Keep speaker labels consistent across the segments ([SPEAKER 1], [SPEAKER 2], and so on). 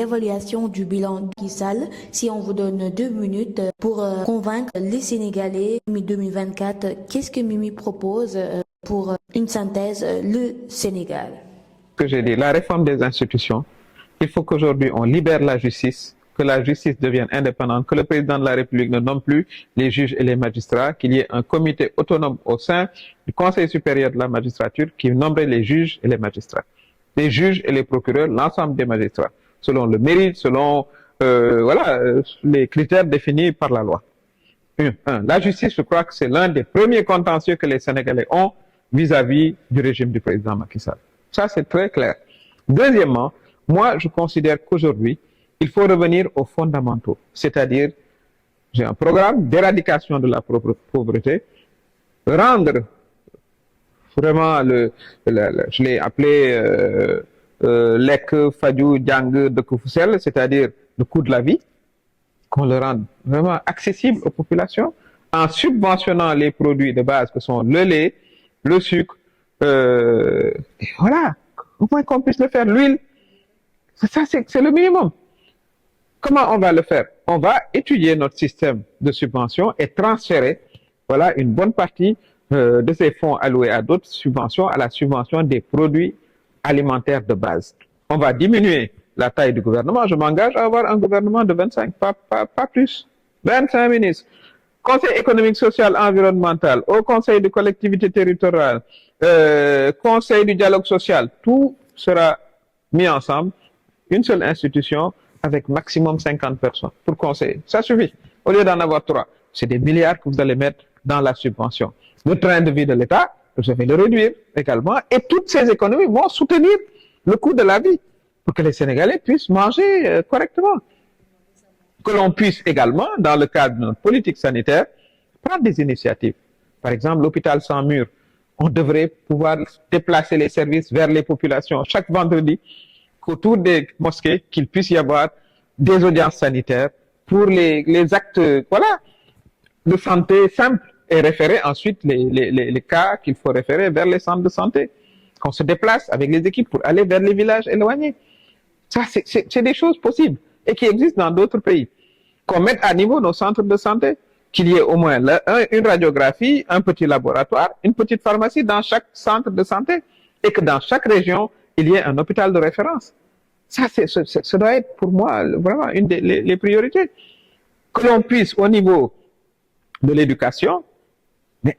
[SPEAKER 1] l'évaluation du bilan Macky Sall. Si on vous donne 2 minutes pour convaincre les Sénégalais, 2024, qu'est-ce que Mimi propose pour une synthèse, le Sénégal?
[SPEAKER 2] Que j'ai dit, la réforme des institutions, il faut qu'aujourd'hui on libère la justice, que la justice devienne indépendante, que le président de la République ne nomme plus les juges et les magistrats, qu'il y ait un comité autonome au sein du Conseil supérieur de la magistrature qui nommerait les juges et les magistrats. Les juges et les procureurs, l'ensemble des magistrats, selon le mérite, selon les critères définis par la loi. La justice, je crois que c'est l'un des premiers contentieux que les Sénégalais ont vis-à-vis du régime du président Macky Sall. Ça, c'est très clair. Deuxièmement, moi, je considère qu'aujourd'hui, il faut revenir aux fondamentaux, c'est-à-dire, j'ai un programme d'éradication de la pauvreté, rendre vraiment, je l'ai appelé Lek, Fadjou, Djang, de Koufoussel, c'est-à-dire le coût de la vie, qu'on le rende vraiment accessible aux populations, en subventionnant les produits de base que sont le lait, le sucre, et voilà, au moins qu'on puisse le faire, l'huile, c'est le minimum. Comment on va le faire? On va étudier notre système de subvention et transférer, voilà, une bonne partie de ces fonds alloués à d'autres subventions, à la subvention des produits alimentaires de base. On va diminuer la taille du gouvernement. Je m'engage à avoir un gouvernement de 25, pas plus. 25 ministres. Conseil économique, social, environnemental, au conseil de collectivité territoriale, conseil du dialogue social, tout sera mis ensemble, une seule institution avec maximum 50 personnes pour conseiller. Ça suffit. Au lieu d'en avoir 3, c'est des milliards que vous allez mettre dans la subvention. Le train de vie de l'État, vous allez le réduire également, et toutes ces économies vont soutenir le coût de la vie pour que les Sénégalais puissent manger correctement. Que l'on puisse également, dans le cadre de notre politique sanitaire, prendre des initiatives. Par exemple, l'hôpital sans mur, on devrait pouvoir déplacer les services vers les populations chaque vendredi, qu'autour des mosquées, qu'il puisse y avoir des audiences sanitaires pour les actes de santé simples et référer ensuite les cas qu'il faut référer vers les centres de santé. Qu'on se déplace avec les équipes pour aller vers les villages éloignés. Ça, c'est des choses possibles et qui existent dans d'autres pays. Qu'on mette à niveau nos centres de santé, qu'il y ait au moins une radiographie, un petit laboratoire, une petite pharmacie dans chaque centre de santé et que dans chaque région, il y ait un hôpital de référence. Ça doit être pour moi vraiment une des priorités. Que l'on puisse, au niveau de l'éducation, mais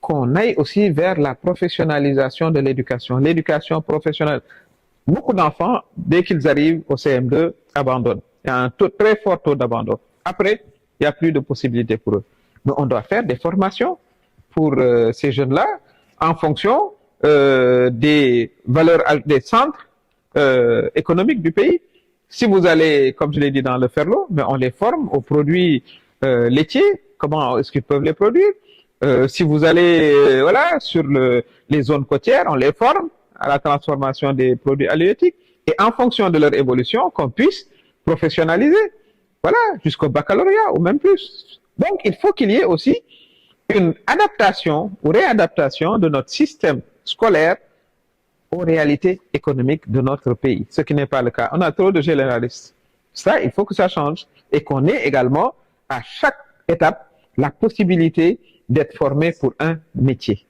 [SPEAKER 2] qu'on aille aussi vers la professionnalisation de l'éducation professionnelle. Beaucoup d'enfants, dès qu'ils arrivent au CM2, abandonnent. Il y a un très fort taux d'abandon. Après, il n'y a plus de possibilités pour eux. Mais on doit faire des formations pour ces jeunes-là en fonction des valeurs, des centres économiques du pays. Si vous allez, comme je l'ai dit dans le Ferlo, mais on les forme aux produits laitiers, comment est-ce qu'ils peuvent les produire. Si vous allez sur les zones côtières, on les forme à la transformation des produits halieutiques et en fonction de leur évolution, qu'on puisse professionnaliser, jusqu'au baccalauréat ou même plus. Donc, il faut qu'il y ait aussi une adaptation ou réadaptation de notre système scolaire aux réalités économiques de notre pays, ce qui n'est pas le cas. On a trop de généralistes. Ça, il faut que ça change et qu'on ait également à chaque étape la possibilité d'être formé pour un métier.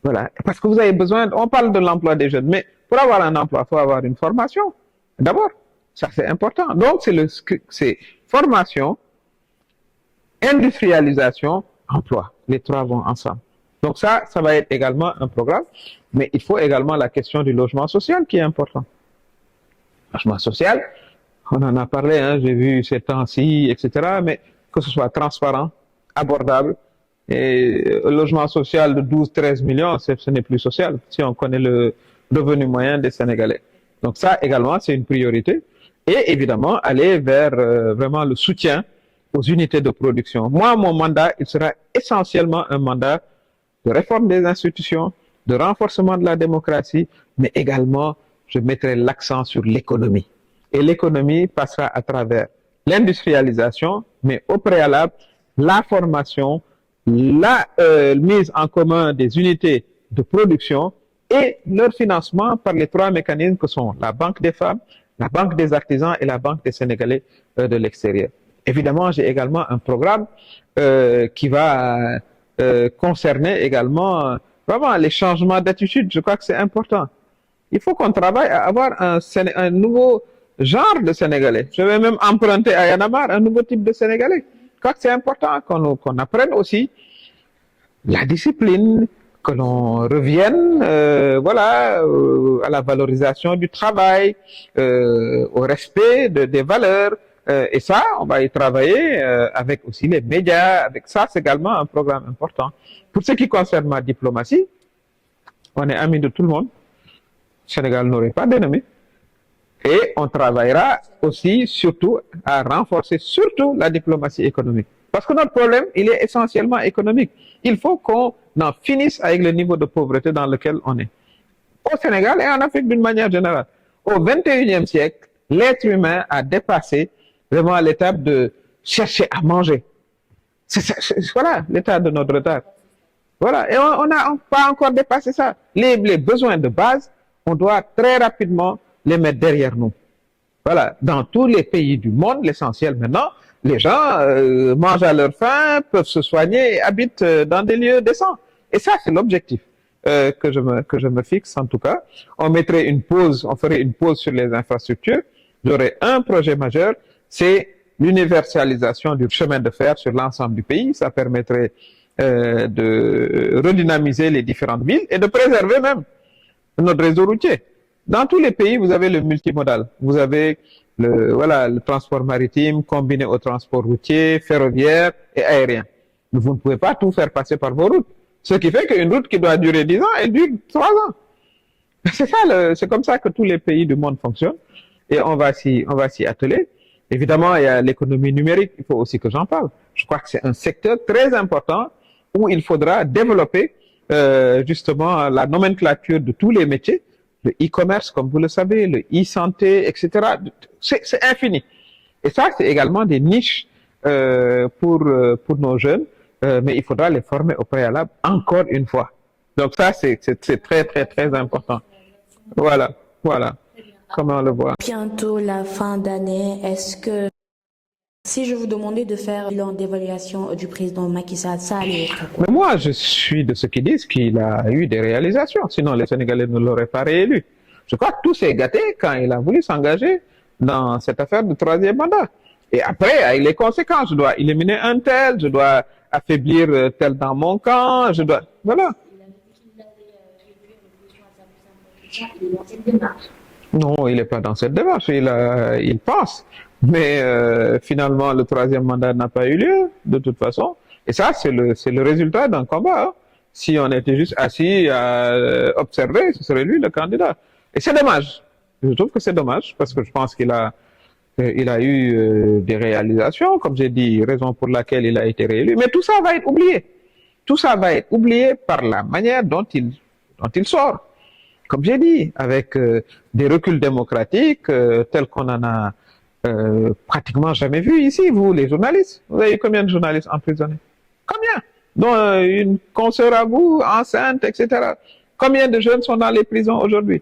[SPEAKER 2] Voilà, parce que vous avez besoin, on parle de l'emploi des jeunes, mais pour avoir un emploi, il faut avoir une formation. D'abord, ça c'est important. Donc, c'est formation, industrialisation, emploi. Les trois vont ensemble. Donc ça va être également un programme, mais il faut également la question du logement social qui est important. Logement social, on en a parlé, j'ai vu ces temps-ci, etc., mais que ce soit transparent, abordable, et le logement social de 12-13 millions, ce n'est plus social, si on connaît le revenu moyen des Sénégalais. Donc ça également, c'est une priorité. Et évidemment, aller vers vraiment le soutien aux unités de production. Moi, mon mandat, il sera essentiellement un mandat de réforme des institutions, de renforcement de la démocratie, mais également, je mettrai l'accent sur l'économie. Et l'économie passera à travers l'industrialisation, mais au préalable, la formation, la mise en commun des unités de production et leur financement par les trois mécanismes que sont la Banque des femmes, la Banque des artisans et la Banque des Sénégalais de l'extérieur. Évidemment, j'ai également un programme qui va concerner également vraiment les changements d'attitude. Je crois que c'est important. Il faut qu'on travaille à avoir un nouveau genre de Sénégalais. Je vais même emprunter à Yanamar un nouveau type de Sénégalais. Je crois que c'est important qu'on apprenne aussi la discipline, que l'on revienne à la valorisation du travail, au respect des valeurs. Et ça, on va y travailler avec aussi les médias. Avec ça, c'est également un programme important. Pour ce qui concerne ma diplomatie, on est amis de tout le monde. Le Sénégal n'aurait pas d'ennemis. Et on travaillera aussi surtout à renforcer surtout la diplomatie économique. Parce que notre problème, il est essentiellement économique. Il faut qu'on en finisse avec le niveau de pauvreté dans lequel on est. Au Sénégal et en Afrique d'une manière générale. Au XXIe siècle, l'être humain a dépassé vraiment l'étape de chercher à manger. Voilà l'état de notre retard. Voilà, et on n'a pas encore dépassé ça. Les besoins de base, on doit très rapidement les mettre derrière nous. Voilà, dans tous les pays du monde, l'essentiel maintenant, les gens mangent à leur faim, peuvent se soigner et habitent dans des lieux décents. Et ça, c'est l'objectif que je me fixe en tout cas. On ferait une pause sur les infrastructures. J'aurais un projet majeur, c'est l'universalisation du chemin de fer sur l'ensemble du pays. Ça permettrait de redynamiser les différentes villes et de préserver même notre réseau routier. Dans tous les pays, vous avez le multimodal. Vous avez le transport maritime combiné au transport routier, ferroviaire et aérien. Mais vous ne pouvez pas tout faire passer par vos routes. Ce qui fait qu'une route qui doit durer 10 ans, elle dure 3 ans. C'est comme ça que tous les pays du monde fonctionnent. Et on va s'y atteler. Évidemment, il y a l'économie numérique. Il faut aussi que j'en parle. Je crois que c'est un secteur très important où il faudra développer justement la nomenclature de tous les métiers. Le e-commerce, comme vous le savez, le e-santé, etc. C'est infini. Et ça, c'est également des niches pour nos jeunes, mais il faudra les former au préalable encore une fois. Donc ça, c'est très, très, très important. Voilà. Comment on le voit.
[SPEAKER 1] Bientôt la fin d'année, est-ce que si je vous demandais de faire un bilan d'évaluation du président Macky Sall, ça allait être quoi?
[SPEAKER 2] Mais moi, je suis de ceux qui disent qu'il a eu des réalisations, sinon les Sénégalais ne l'auraient pas réélu. Je crois que tout s'est gâté quand il a voulu s'engager dans cette affaire de 3e mandat. Et après, avec les conséquences, je dois éliminer un tel, je dois affaiblir tel dans mon camp, je dois... Voilà. Non, il n'est pas dans cette démarche, il pense. Mais finalement, le 3e mandat n'a pas eu lieu, de toute façon. Et ça, c'est le résultat d'un combat. Hein. Si on était juste assis à observer, ce serait lui le candidat. Et c'est dommage. Je trouve que c'est dommage, parce que je pense qu'il a eu des réalisations, comme j'ai dit, raison pour laquelle il a été réélu. Mais tout ça va être oublié. Tout ça va être oublié par la manière dont il sort. Comme j'ai dit, avec des reculs démocratiques tels qu'on en a pratiquement jamais vu ici, vous, les journalistes. Vous avez combien de journalistes emprisonnés? Combien? Dont une consoeur à vous, enceinte, etc. Combien de jeunes sont dans les prisons aujourd'hui?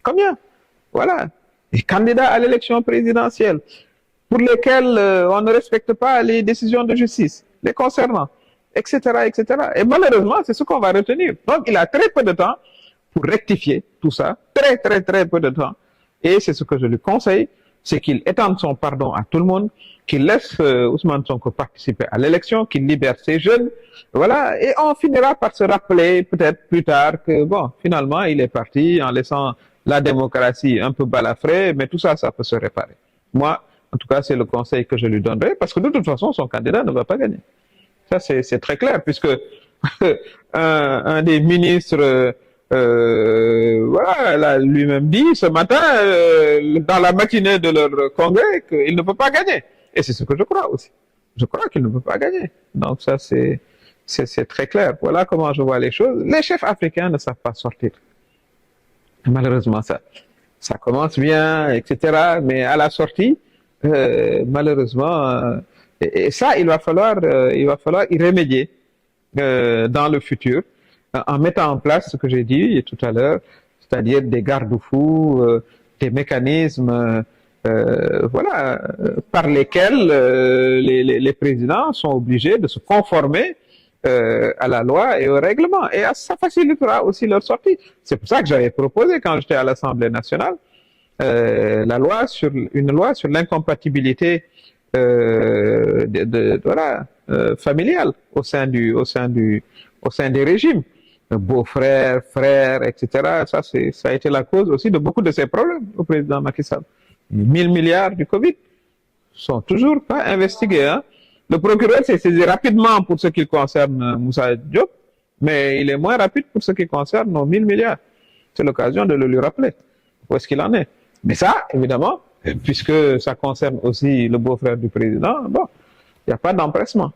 [SPEAKER 2] Combien? Voilà. Les candidats à l'élection présidentielle pour lesquels on ne respecte pas les décisions de justice, les concernant, etc., etc. Et malheureusement, c'est ce qu'on va retenir. Donc, il a très peu de temps pour rectifier tout ça, très, très, très peu de temps. Et c'est ce que je lui conseille, c'est qu'il étende son pardon à tout le monde, qu'il laisse Ousmane Sonko participer à l'élection, qu'il libère ses jeunes, voilà, et on finira par se rappeler peut-être plus tard que, bon, finalement, il est parti en laissant la démocratie un peu balafrée, mais tout ça, ça peut se réparer. Moi, en tout cas, c'est le conseil que je lui donnerai, parce que de toute façon, son candidat ne va pas gagner. Ça, c'est très clair, puisque un des ministres... voilà, lui-même dit ce matin, dans la matinée de leur congrès, qu'il ne peut pas gagner. Et c'est ce que je crois aussi. Je crois qu'il ne peut pas gagner. Donc ça, c'est très clair. Voilà comment je vois les choses. Les chefs africains ne savent pas sortir. Malheureusement, ça commence bien, etc. Mais à la sortie, malheureusement, et ça, il va falloir y remédier dans le futur, en mettant en place ce que j'ai dit tout à l'heure, c'est-à-dire des garde-fous, des mécanismes voilà, par lesquels les présidents sont obligés de se conformer à la loi et au règlement. Et ça facilitera aussi leur sortie. C'est pour ça que j'avais proposé, quand j'étais à l'Assemblée nationale, une loi sur l'incompatibilité voilà, familiale au sein des régimes. Beau-frère, frère, etc. Ça a été la cause aussi de beaucoup de ces problèmes au président Macky Sall. 1000 milliards du Covid sont toujours pas investigués. Hein. Le procureur s'est saisi rapidement pour ce qui concerne Moussa Diop, mais il est moins rapide pour ce qui concerne nos 1000 milliards. C'est l'occasion de le lui rappeler. Où est-ce qu'il en est? Mais ça, évidemment, puisque ça concerne aussi le beau-frère du président, bon, il n'y a pas d'empressement.